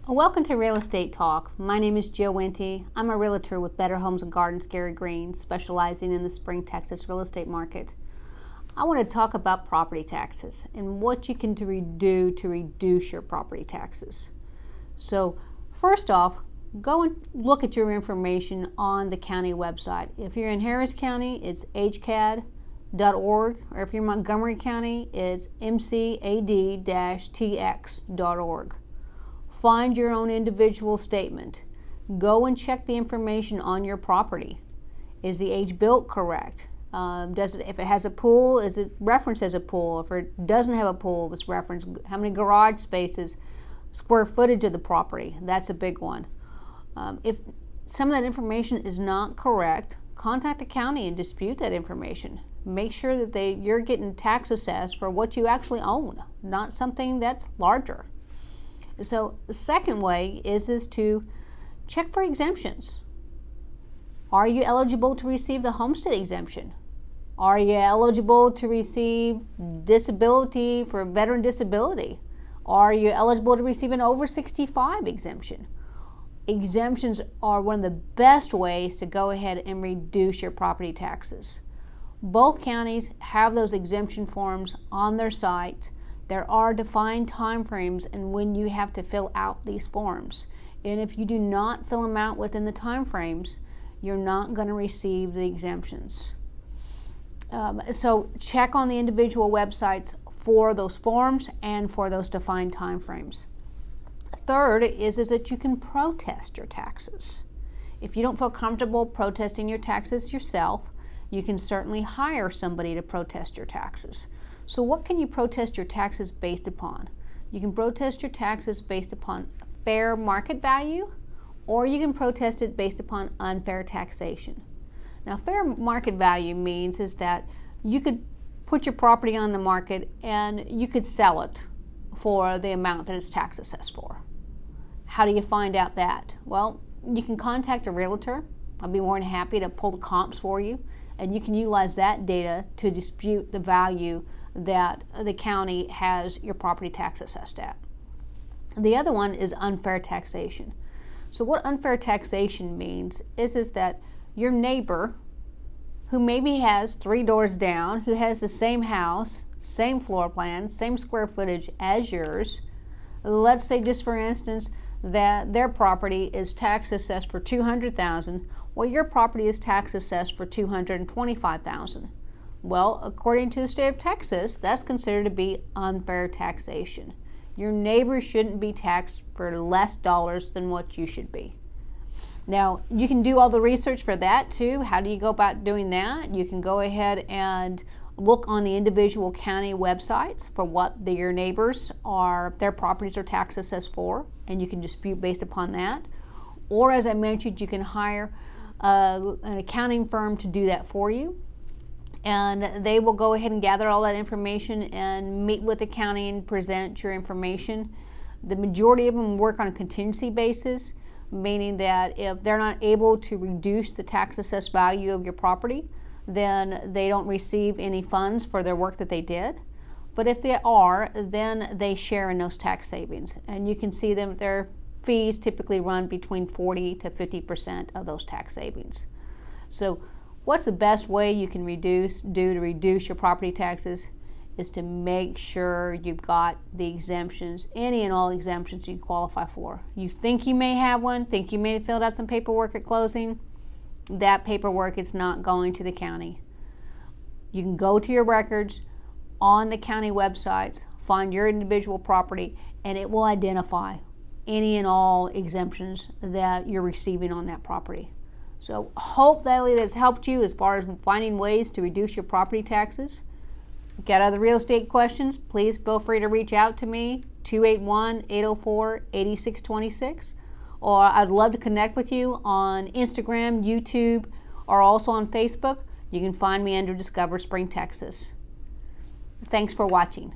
Welcome to Real Estate Talk. My name is Jill Wente. I'm a realtor with Better Homes and Gardens, Greene, specializing in the Spring, Texas real estate market. I want to talk about property taxes and what you can do to reduce your property taxes. So first off, go and look at your information on the county website. If you're in Harris County, it's hcad.org, or if you're in Montgomery County, it's mcad-tx.org. Find your own individual statement. Go and check the information on your property. Is the age built correct? If it has a pool, is it referenced as a pool? If it doesn't have a pool, it's referenced. How many garage spaces, square footage of the property? That's a big one. If some of that information is not correct, contact the county and dispute that information. Make sure that you're getting tax assessed for what you actually own, not something that's larger. So the second way is to check for exemptions. Are you eligible to receive the homestead exemption? Are you eligible to receive disability for veteran disability? Are you eligible to receive an over 65 exemption? Exemptions are one of the best ways to go ahead and reduce your property taxes. Both counties have those exemption forms on their site. There are defined timeframes and when you have to fill out these forms. And if you do not fill them out within the timeframes, you're not going to receive the exemptions. So check on the individual websites for those forms and for those defined timeframes. Third is that you can protest your taxes. If you don't feel comfortable protesting your taxes yourself, you can certainly hire somebody to protest your taxes. So what can you protest your taxes based upon? You can protest your taxes based upon fair market value, or you can protest it based upon unfair taxation. Now, fair market value means is that you could put your property on the market and you could sell it for the amount that it's tax assessed for. How do you find out that? Well, you can contact a realtor. I'll be more than happy to pull the comps for you, and you can utilize that data to dispute the value that the county has your property tax assessed at. The other one is unfair taxation. So what unfair taxation means is that your neighbor, who maybe has 3 doors down, who has the same house, same floor plan, same square footage as yours, let's say just for instance that their property is tax assessed for $200,000, while your property is tax assessed for $225,000. Well, according to the state of Texas, that's considered to be unfair taxation. Your neighbor shouldn't be taxed for less dollars than what you should be. Now, you can do all the research for that too. How do you go about doing that? You can go ahead and look on the individual county websites for what your neighbors their properties are tax assessed for, and you can dispute based upon that. Or as I mentioned, you can hire an accounting firm to do that for you. And they will go ahead and gather all that information and meet with the county and present your information. The majority of them work on a contingency basis, meaning that if they're not able to reduce the tax assessed value of your property, then they don't receive any funds for their work that they did. But if they are, then they share in those tax savings. And you can see their fees typically run between 40 to 50% of those tax savings. So what's the best way you can do to reduce your property taxes is to make sure you've got the exemptions, any and all exemptions you qualify for. You think you may have one, think you may have filled out some paperwork at closing. That paperwork is not going to the county. You can go to your records on the county websites, find your individual property, and it will identify any and all exemptions that you're receiving on that property. So hopefully that's helped you as far as finding ways to reduce your property taxes. Got other real estate questions? Please feel free to reach out to me, 281-804-8626. Or I'd love to connect with you on Instagram, YouTube, or also on Facebook. You can find me under Discover Spring, Texas. Thanks for watching.